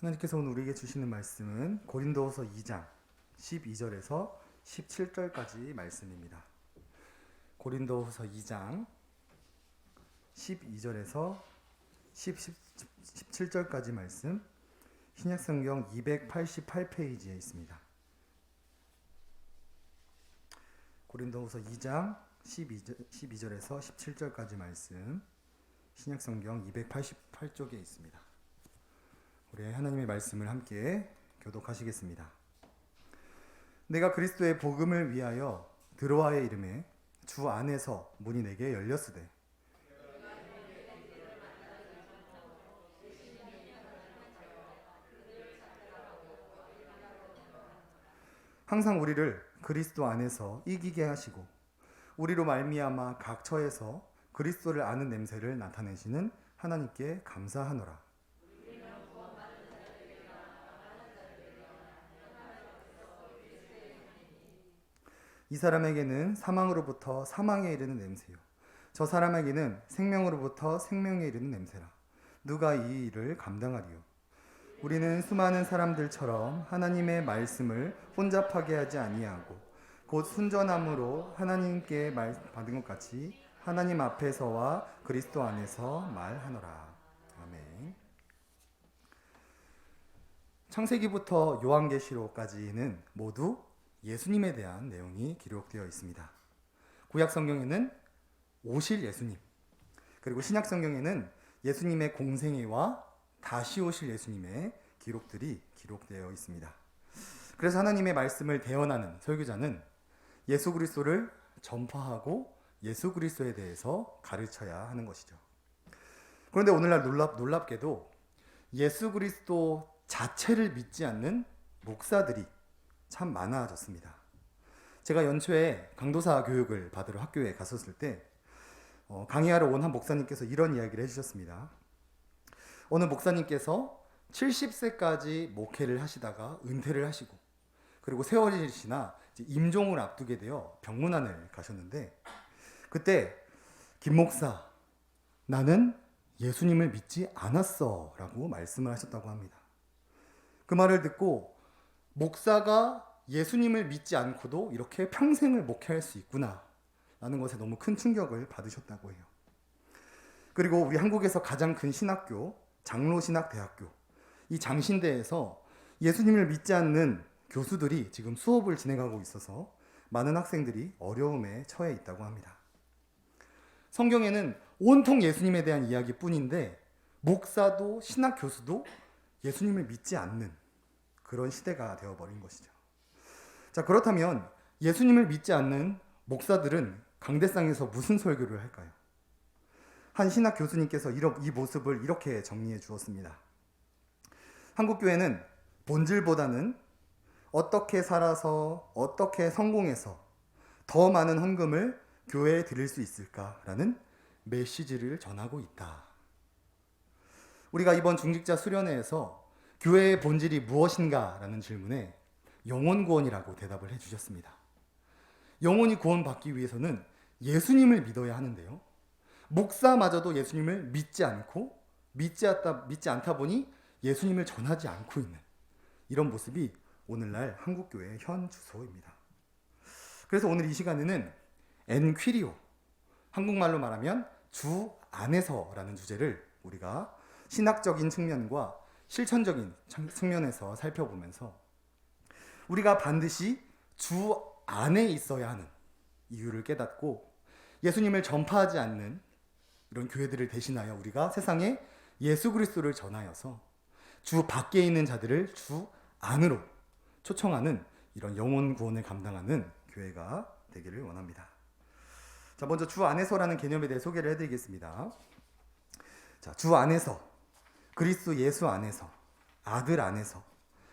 하나님께서 오늘 우리에게 주시는 말씀은 고린도후서 2장 12절에서 17절까지 말씀입니다. 고린도후서 2장 12절에서 17절까지 말씀, 신약성경 288페이지에 있습니다. 고린도후서 2장 12절에서 17절까지 말씀, 신약성경 288쪽에 있습니다. 우리 하나님의 말씀을 함께 교독하시겠습니다. 내가 그리스도의 복음을 위하여 드로아의 이름에 주 안에서 문이 내게 열렸으되 항상 우리를 그리스도 안에서 이기게 하시고 우리로 말미암아 각 처에서 그리스도를 아는 냄새를 나타내시는 하나님께 감사하노라. 이 사람에게는 사망으로부터 사망에 이르는 냄새요, 저 사람에게는 생명으로부터 생명에 이르는 냄새라. 누가 이 일을 감당하리요? 우리는 수많은 사람들처럼 하나님의 말씀을 혼잡하게 하지 아니하고 곧 순전함으로 하나님께 받은 것 같이 하나님 앞에서와 그리스도 안에서 말하노라. 아멘. 창세기부터 요한계시록까지는 모두 예수님에 대한 내용이 기록되어 있습니다. 구약 성경에는 오실 예수님, 그리고 신약 성경에는 예수님의 공생애와 다시 오실 예수님의 기록들이 기록되어 있습니다. 그래서 하나님의 말씀을 대언하는 설교자는 예수 그리스도를 전파하고 예수 그리스도에 대해서 가르쳐야 하는 것이죠. 그런데 오늘날 놀랍게도 예수 그리스도 자체를 믿지 않는 목사들이 참 많아졌습니다. 제가 연초에 강도사 교육을 받으러 학교에 갔었을 때 강의하러 온 한 목사님께서 이런 이야기를 해주셨습니다. 어느 목사님께서 70세까지 목회를 하시다가 은퇴를 하시고 그리고 세월이 지나 임종을 앞두게 되어 병문안을 가셨는데, 그때 김 목사, 나는 예수님을 믿지 않았어 라고 말씀을 하셨다고 합니다. 그 말을 듣고 목사가 예수님을 믿지 않고도 이렇게 평생을 목회할 수 있구나 라는 것에 너무 큰 충격을 받으셨다고 해요. 그리고 우리 한국에서 가장 큰 신학교, 장로신학대학교, 이 장신대에서 예수님을 믿지 않는 교수들이 지금 수업을 진행하고 있어서 많은 학생들이 어려움에 처해 있다고 합니다. 성경에는 온통 예수님에 대한 이야기뿐인데 목사도 신학 교수도 예수님을 믿지 않는 그런 시대가 되어버린 것이죠. 자, 그렇다면 예수님을 믿지 않는 목사들은 강대상에서 무슨 설교를 할까요? 한 신학 교수님께서 이 모습을 이렇게 정리해 주었습니다. 한국교회는 본질보다는 어떻게 살아서 어떻게 성공해서 더 많은 헌금을 교회에 드릴 수 있을까라는 메시지를 전하고 있다. 우리가 이번 중직자 수련회에서 교회의 본질이 무엇인가라는 질문에 영혼구원이라고 대답을 해주셨습니다. 영혼이 구원받기 위해서는 예수님을 믿어야 하는데요, 목사마저도 예수님을 믿지 않고 믿지 않다 보니 예수님을 전하지 않고 있는 이런 모습이 오늘날 한국교회의 현 주소입니다. 그래서 오늘 이 시간에는 엔퀴리오, 한국말로 말하면 주 안에서라는 주제를 우리가 신학적인 측면과 실천적인 측면에서 살펴보면서 우리가 반드시 주 안에 있어야 하는 이유를 깨닫고 예수님을 전파하지 않는 이런 교회들을 대신하여 우리가 세상에 예수 그리스도를 전하여서 주 밖에 있는 자들을 주 안으로 초청하는 이런 영혼 구원을 감당하는 교회가 되기를 원합니다. 자, 먼저 주 안에서라는 개념에 대해 소개를 해드리겠습니다. 자, 주 안에서, 그리스도 예수 안에서, 아들 안에서,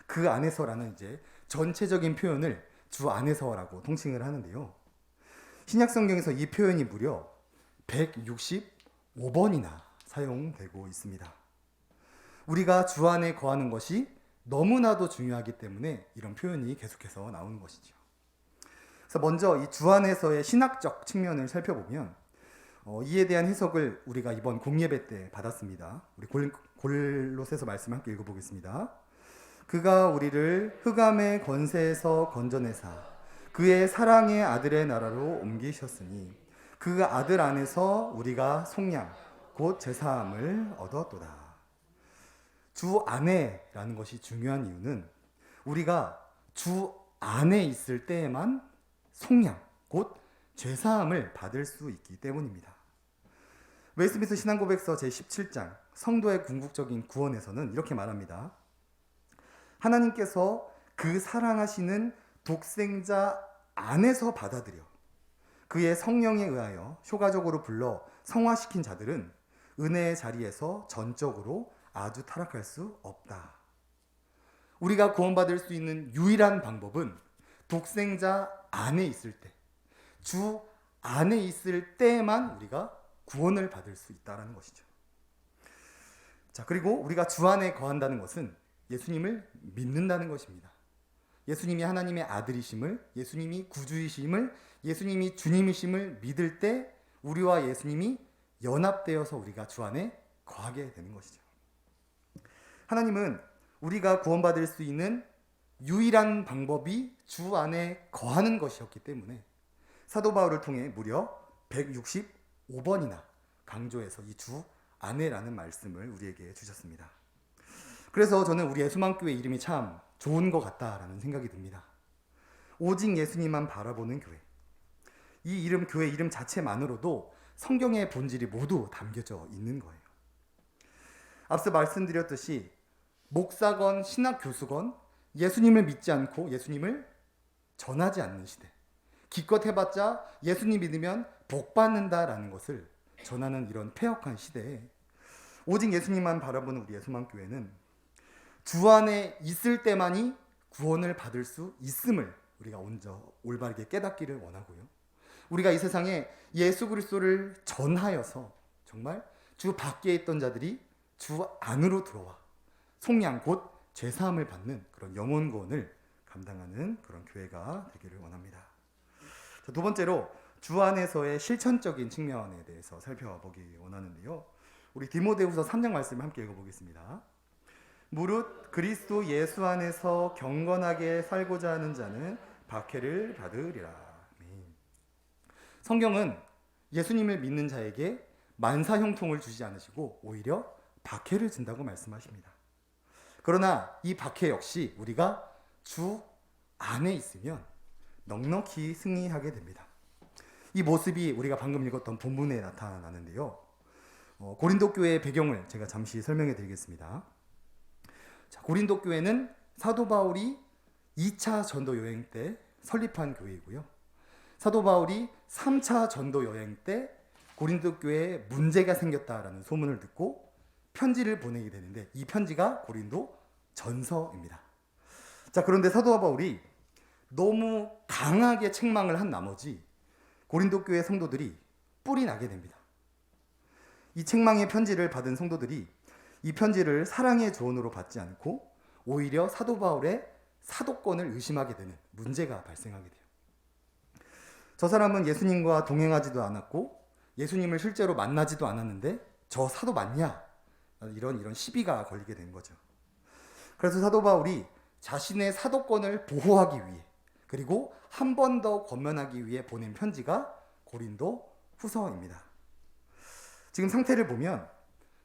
그 안에서라는 이제 전체적인 표현을 주 안에서라고 통칭을 하는데요. 신약 성경에서 이 표현이 무려 165번이나 사용되고 있습니다. 우리가 주 안에 거하는 것이 너무나도 중요하기 때문에 이런 표현이 계속해서 나오는 것이죠. 그래서 먼저 이 주 안에서의 신학적 측면을 살펴보면 이에 대한 해석을 우리가 이번 공예배 때 받았습니다. 우리 골로새서 말씀을 함께 읽어보겠습니다. 그가 우리를 흑암의 권세에서 건져내사 그의 사랑의 아들의 나라로 옮기셨으니 그 아들 안에서 우리가 속량 곧 제사함을 얻었도다. 주 안에라는 것이 중요한 이유는 우리가 주 안에 있을 때에만 속량 곧 죄사함을 받을 수 있기 때문입니다. 웨스트민스터 신앙고백서 제17장 성도의 궁극적인 구원에서는 이렇게 말합니다. 하나님께서 그 사랑하시는 독생자 안에서 받아들여 그의 성령에 의하여 효과적으로 불러 성화시킨 자들은 은혜의 자리에서 전적으로 아주 타락할 수 없다. 우리가 구원받을 수 있는 유일한 방법은 독생자 안에 있을 때, 주 안에 있을 때만 우리가 구원을 받을 수 있다는 것이죠. 자, 그리고 우리가 주 안에 거한다는 것은 예수님을 믿는다는 것입니다. 예수님이 하나님의 아들이심을, 예수님이 구주이심을, 예수님이 주님이심을 믿을 때 우리와 예수님이 연합되어서 우리가 주 안에 거하게 되는 것이죠. 하나님은 우리가 구원받을 수 있는 유일한 방법이 주 안에 거하는 것이었기 때문에 사도 바울을 통해 무려 165번이나 강조해서 이 주 안에라는 말씀을 우리에게 주셨습니다. 그래서 저는 우리 예수만교회 이름이 참 좋은 것 같다라는 생각이 듭니다. 오직 예수님만 바라보는 교회. 이 이름, 교회 이름 자체만으로도 성경의 본질이 모두 담겨져 있는 거예요. 앞서 말씀드렸듯이 목사건 신학 교수건 예수님을 믿지 않고 예수님을 전하지 않는 시대. 기껏 해봤자 예수님 믿으면 복 받는다라는 것을 전하는 이런 폐역한 시대에 오직 예수님만 바라보는 우리 예수만교회는 주 안에 있을 때만이 구원을 받을 수 있음을 우리가 먼저 올바르게 깨닫기를 원하고요. 우리가 이 세상에 예수 그리스도를 전하여서 정말 주 밖에 있던 자들이 주 안으로 들어와 속량 곧 죄사함을 받는 그런 영혼 구원을 감당하는 그런 교회가 되기를 원합니다. 자, 두 번째로 주 안에서의 실천적인 측면에 대해서 살펴보기 원하는데요. 우리 디모데후서 3장 말씀을 함께 읽어보겠습니다. 무릇 그리스도 예수 안에서 경건하게 살고자 하는 자는 박해를 받으리라. 성경은 예수님을 믿는 자에게 만사 형통을 주지 않으시고 오히려 박해를 준다고 말씀하십니다. 그러나 이 박해 역시 우리가 주 안에 있으면 넉넉히 승리하게 됩니다. 이 모습이 우리가 방금 읽었던 본문에 나타나는데요. 고린도 교회의 배경을 제가 잠시 설명해 드리겠습니다. 자, 고린도 교회는 사도 바울이 2차 전도 여행 때 설립한 교회이고요. 사도 바울이 3차 전도 여행 때 고린도 교회에 문제가 생겼다라는 소문을 듣고 편지를 보내게 되는데 이 편지가 고린도 전서입니다. 자, 그런데 사도 바울이 너무 강하게 책망을 한 나머지 고린도 교회 성도들이 뿔이 나게 됩니다. 이 책망의 편지를 받은 성도들이 이 편지를 사랑의 조언으로 받지 않고 오히려 사도 바울의 사도권을 의심하게 되는 문제가 발생하게 돼요. 저 사람은 예수님과 동행하지도 않았고 예수님을 실제로 만나지도 않았는데 저 사도 맞냐? 이런 시비가 걸리게 된 거죠. 그래서 사도 바울이 자신의 사도권을 보호하기 위해 그리고 한 번 더 권면하기 위해 보낸 편지가 고린도 후서입니다. 지금 상태를 보면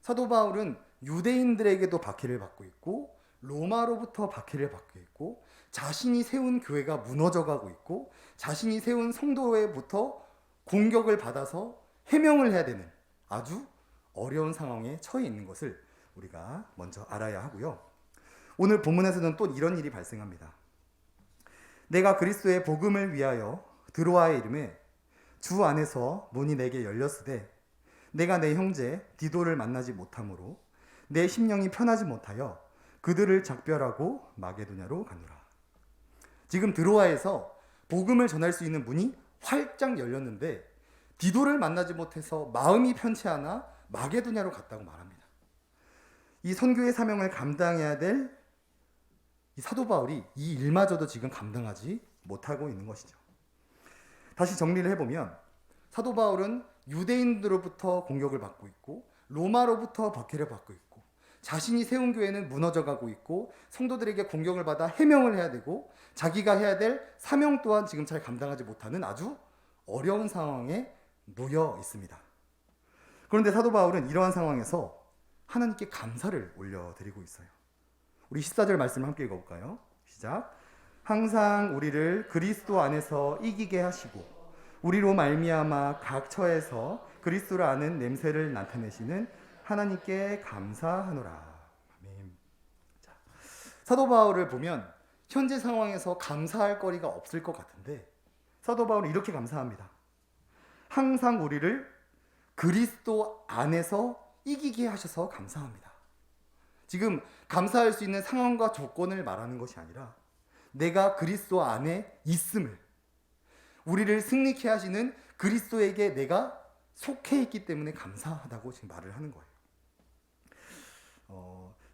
사도 바울은 유대인들에게도 박해를 받고 있고 로마로부터 박해를 받고 있고 자신이 세운 교회가 무너져가고 있고 자신이 세운 성도회부터 공격을 받아서 해명을 해야 되는 아주 어려운 상황에 처해 있는 것을 우리가 먼저 알아야 하고요. 오늘 본문에서는 또 이런 일이 발생합니다. 내가 그리스도의 복음을 위하여 드로아의 이름에 주 안에서 문이 내게 열렸으되 내가 내 형제 디도를 만나지 못하므로 내 심령이 편하지 못하여 그들을 작별하고 마게도냐로 가노라. 지금 드로아에서 복음을 전할 수 있는 문이 활짝 열렸는데 디도를 만나지 못해서 마음이 편치 않아 마게도냐로 갔다고 말합니다. 이 선교의 사명을 감당해야 될 이 사도 바울이 이 일마저도 지금 감당하지 못하고 있는 것이죠. 다시 정리를 해보면 사도 바울은 유대인들로부터 공격을 받고 있고 로마로부터 박해를 받고 있고 자신이 세운 교회는 무너져가고 있고 성도들에게 공격을 받아 해명을 해야 되고 자기가 해야 될 사명 또한 지금 잘 감당하지 못하는 아주 어려운 상황에 놓여 있습니다. 그런데 사도 바울은 이러한 상황에서 하나님께 감사를 올려드리고 있어요. 우리 14절 말씀을 함께 읽어볼까요? 시작. 항상 우리를 그리스도 안에서 이기게 하시고 우리로 말미암아 각 처에서 그리스도를 아는 냄새를 나타내시는 하나님께 감사하노라. 아멘. 자, 사도 바울을 보면 현재 상황에서 감사할 거리가 없을 것 같은데 사도 바울은 이렇게 감사합니다. 항상 우리를 그리스도 안에서 이기게 하셔서 감사합니다. 지금 감사할 수 있는 상황과 조건을 말하는 것이 아니라 내가 그리스도 안에 있음을, 우리를 승리케 하시는 그리스도에게 내가 속해 있기 때문에 감사하다고 지금 말을 하는 거예요.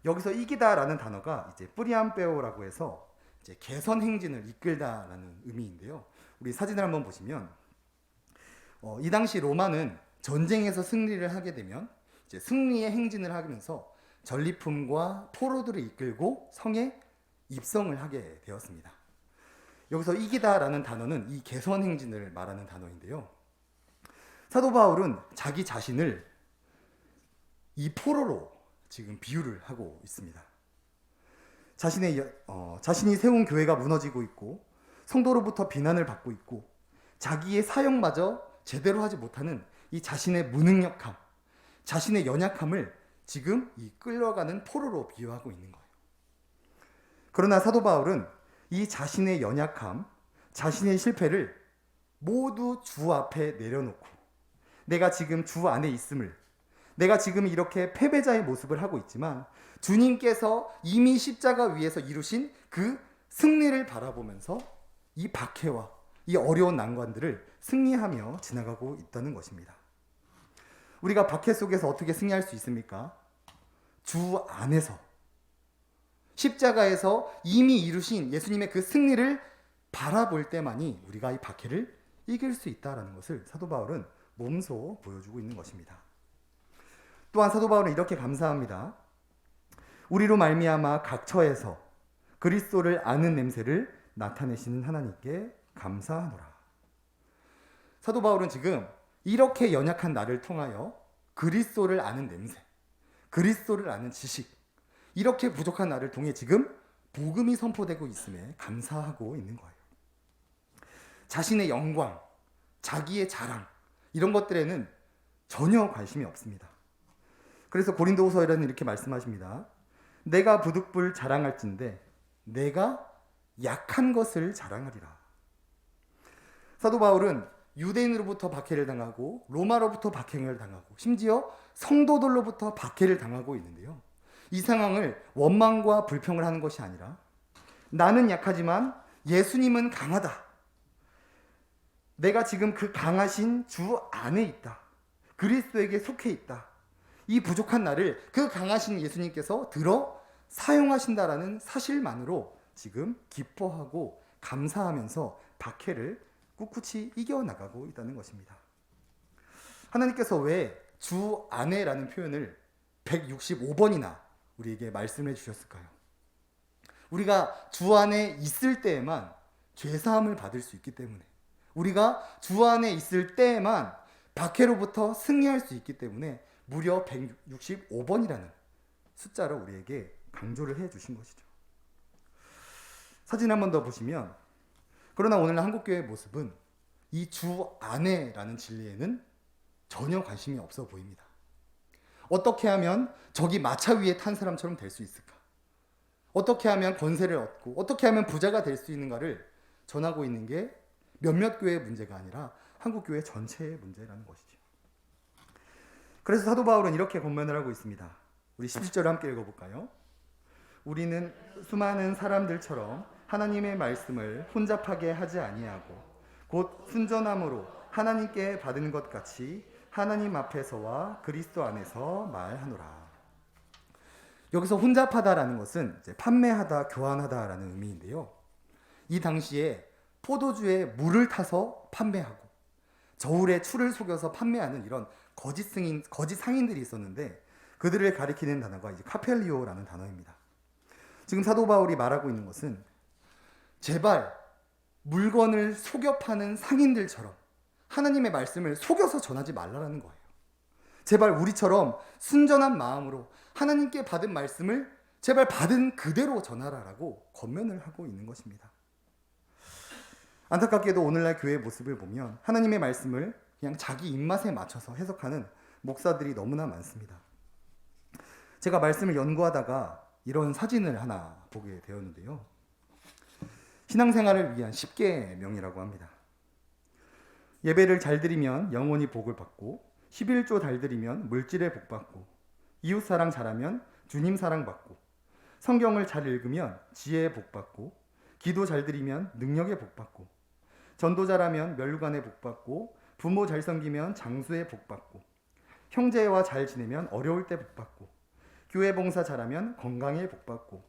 여기서 이기다라는 단어가 이제 뿌리암페오라고 해서 이제 개선 행진을 이끌다라는 의미인데요. 우리 사진을 한번 보시면 이 당시 로마는 전쟁에서 승리를 하게 되면 이제 승리의 행진을 하면서 전리품과 포로들을 이끌고 성에 입성을 하게 되었습니다. 여기서 이기다라는 단어는 이 개선 행진을 말하는 단어인데요. 사도 바울은 자기 자신을 이 포로로 지금 비유를 하고 있습니다. 자신이 세운 교회가 무너지고 있고 성도로부터 비난을 받고 있고 자기의 사역마저 제대로 하지 못하는 이 자신의 무능력함, 자신의 연약함을 지금 이 끌려가는 포로로 비유하고 있는 거예요. 그러나 사도 바울은 이 자신의 연약함, 자신의 실패를 모두 주 앞에 내려놓고 내가 지금 주 안에 있음을, 내가 지금 이렇게 패배자의 모습을 하고 있지만 주님께서 이미 십자가 위에서 이루신 그 승리를 바라보면서 이 박해와 이 어려운 난관들을 승리하며 지나가고 있다는 것입니다. 우리가 박해 속에서 어떻게 승리할 수 있습니까? 주 안에서, 십자가에서 이미 이루신 예수님의 그 승리를 바라볼 때만이 우리가 이 박해를 이길 수 있다는 것을 사도 바울은 몸소 보여주고 있는 것입니다. 또한 사도 바울은 이렇게 감사합니다. 우리로 말미암아 각 처에서 그리스도를 아는 냄새를 나타내시는 하나님께 감사하노라. 사도 바울은 지금 이렇게 연약한 나를 통하여 그리스도를 아는 냄새, 그리스도를 아는 지식, 이렇게 부족한 나를 통해 지금 복음이 선포되고 있음에 감사하고 있는 거예요. 자신의 영광, 자기의 자랑, 이런 것들에는 전혀 관심이 없습니다. 그래서 고린도후서에는 이렇게 말씀하십니다. 내가 부득불 자랑할진대 내가 약한 것을 자랑하리라. 사도 바울은 유대인으로부터 박해를 당하고 로마로부터 박해를 당하고 심지어 성도들로부터 박해를 당하고 있는데요. 이 상황을 원망과 불평을 하는 것이 아니라 나는 약하지만 예수님은 강하다. 내가 지금 그 강하신 주 안에 있다. 그리스도에게 속해 있다. 이 부족한 나를 그 강하신 예수님께서 들어 사용하신다라는 사실만으로 지금 기뻐하고 감사하면서 박해를 꿋꿋이 이겨나가고 있다는 것입니다. 하나님께서 왜 주 안에라는 표현을 165번이나 우리에게 말씀해 주셨을까요? 우리가 주 안에 있을 때에만 죄사함을 받을 수 있기 때문에, 우리가 주 안에 있을 때에만 박해로부터 승리할 수 있기 때문에 무려 165번이라는 숫자를 우리에게 강조를 해 주신 것이죠. 사진 한 번 더 보시면, 그러나 오늘 한국교회의 모습은 이 주 안에라는 진리에는 전혀 관심이 없어 보입니다. 어떻게 하면 저기 마차 위에 탄 사람처럼 될 수 있을까? 어떻게 하면 권세를 얻고 어떻게 하면 부자가 될 수 있는가를 전하고 있는 게 몇몇 교회의 문제가 아니라 한국교회 전체의 문제라는 것이죠. 그래서 사도 바울은 이렇게 권면을 하고 있습니다. 우리 17절을 함께 읽어볼까요? 우리는 수많은 사람들처럼 하나님의 말씀을 혼잡하게 하지 아니하고 곧 순전함으로 하나님께 받은 것 같이 하나님 앞에서와 그리스도 안에서 말하노라. 여기서 혼잡하다라는 것은 이제 판매하다, 교환하다라는 의미인데요. 이 당시에 포도주에 물을 타서 판매하고 저울에 추를 속여서 판매하는 이런 거짓 상인들이 있었는데 그들을 가리키는 단어가 이제 카펠리오라는 단어입니다. 지금 사도 바울이 말하고 있는 것은 제발 물건을 속여 파는 상인들처럼 하나님의 말씀을 속여서 전하지 말라라는 거예요. 제발 우리처럼 순전한 마음으로 하나님께 받은 말씀을 제발 받은 그대로 전하라라고 권면을 하고 있는 것입니다. 안타깝게도 오늘날 교회의 모습을 보면 하나님의 말씀을 그냥 자기 입맛에 맞춰서 해석하는 목사들이 너무나 많습니다. 제가 말씀을 연구하다가 이런 사진을 하나 보게 되었는데요. 신앙생활을 위한 10계명이라고 합니다. 예배를 잘 드리면 영원히 복을 받고, 11조 잘 드리면 물질의 복 받고, 이웃사랑 잘하면 주님 사랑 받고, 성경을 잘 읽으면 지혜의 복 받고, 기도 잘 드리면 능력의 복 받고, 전도 잘하면 멸류관의 복 받고, 부모 잘 섬기면 장수의 복 받고, 형제와 잘 지내면 어려울 때 복 받고, 교회 봉사 잘하면 건강에 복 받고,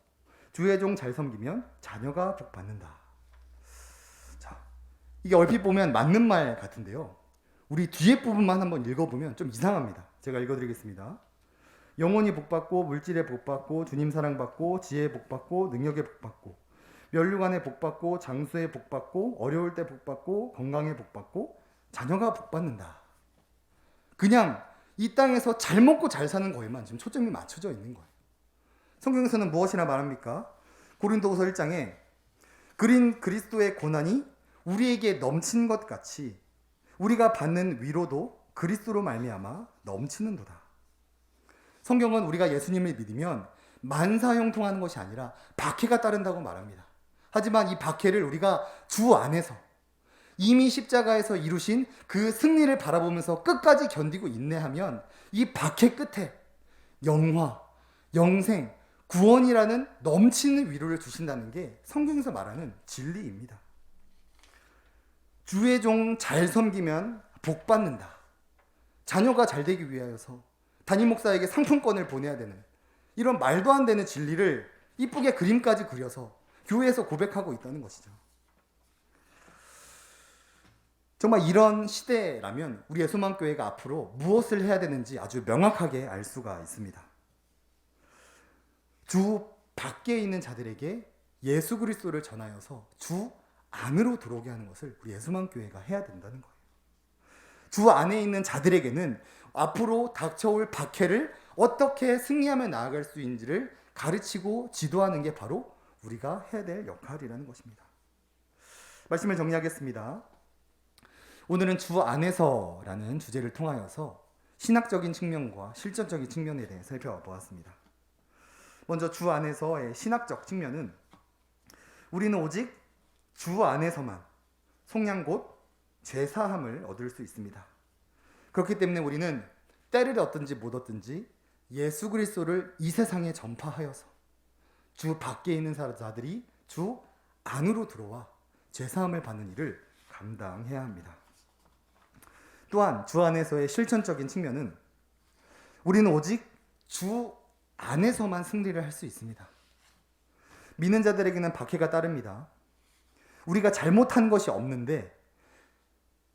주의 종 잘 섬기면 자녀가 복 받는다. 자, 이게 얼핏 보면 맞는 말 같은데요. 우리 뒤에 부분만 한번 읽어보면 좀 이상합니다. 제가 읽어드리겠습니다. 영원히 복 받고, 물질의 복 받고, 주님 사랑 받고, 지혜의 복 받고, 능력의 복 받고, 멸류관의 복 받고, 장수의 복 받고, 어려울 때 복 받고, 건강의 복 받고, 자녀가 복 받는다. 그냥 이 땅에서 잘 먹고 잘 사는 거에만 지금 초점이 맞춰져 있는 거예요. 성경에서는 무엇이나 말합니까? 고린도후서 1장에 그린 그리스도의 고난이 우리에게 넘친 것 같이 우리가 받는 위로도 그리스도로 말미암아 넘치는도다. 성경은 우리가 예수님을 믿으면 만사형통하는 것이 아니라 박해가 따른다고 말합니다. 하지만 이 박해를 우리가 주 안에서 이미 십자가에서 이루신 그 승리를 바라보면서 끝까지 견디고 인내하면 이 박해 끝에 영화, 영생, 구원이라는 넘치는 위로를 주신다는 게 성경에서 말하는 진리입니다. 주의 종 잘 섬기면 복 받는다. 자녀가 잘 되기 위하여서 담임 목사에게 상품권을 보내야 되는 이런 말도 안 되는 진리를 이쁘게 그림까지 그려서 교회에서 고백하고 있다는 것이죠. 정말 이런 시대라면 우리 예수만교회가 앞으로 무엇을 해야 되는지 아주 명확하게 알 수가 있습니다. 주 밖에 있는 자들에게 예수 그리스도를 전하여서 주 안으로 들어오게 하는 것을 우리 예수만교회가 해야 된다는 거예요. 주 안에 있는 자들에게는 앞으로 닥쳐올 박해를 어떻게 승리하며 나아갈 수 있는지를 가르치고 지도하는 게 바로 우리가 해야 될 역할이라는 것입니다. 말씀을 정리하겠습니다. 오늘은 주 안에서라는 주제를 통하여서 신학적인 측면과 실전적인 측면에 대해 살펴보았습니다. 먼저 주 안에서의 신학적 측면은 우리는 오직 주 안에서만 속량 곧 죄사함을 얻을 수 있습니다. 그렇기 때문에 우리는 때를 얻든지 못 얻든지 예수 그리스도를 이 세상에 전파하여서 주 밖에 있는 자들이 주 안으로 들어와 죄사함을 받는 일을 감당해야 합니다. 또한 주 안에서의 실천적인 측면은 우리는 오직 주 안에서만 승리를 할 수 있습니다. 믿는 자들에게는 박해가 따릅니다. 우리가 잘못한 것이 없는데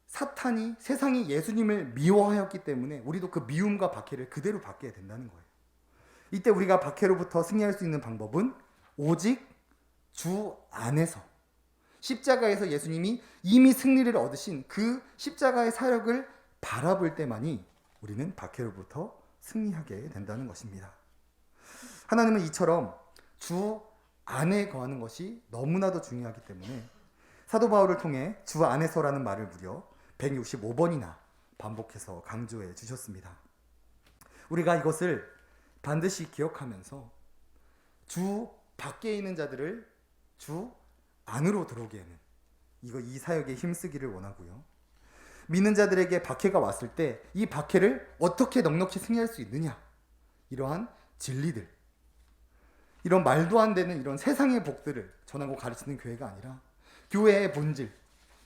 사탄이 세상이 예수님을 미워하였기 때문에 우리도 그 미움과 박해를 그대로 받게 된다는 거예요. 이때 우리가 박해로부터 승리할 수 있는 방법은 오직 주 안에서 십자가에서 예수님이 이미 승리를 얻으신 그 십자가의 사역을 바라볼 때만이 우리는 박해로부터 승리하게 된다는 것입니다. 하나님은 이처럼 주 안에 거하는 것이 너무나도 중요하기 때문에 사도 바울을 통해 주 안에서라는 말을 무려 165번이나 반복해서 강조해 주셨습니다. 우리가 이것을 반드시 기억하면서 주 밖에 있는 자들을 주 안으로 들어오게는 이 사역에 힘쓰기를 원하고요. 믿는 자들에게 박해가 왔을 때 이 박해를 어떻게 넉넉히 승리할 수 있느냐, 이러한 진리들, 이런 말도 안 되는 이런 세상의 복들을 전하고 가르치는 교회가 아니라 교회의 본질,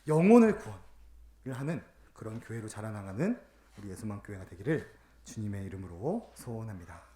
영혼을 구원을 하는 그런 교회로 자라나가는 우리 예수만 교회가 되기를 주님의 이름으로 소원합니다.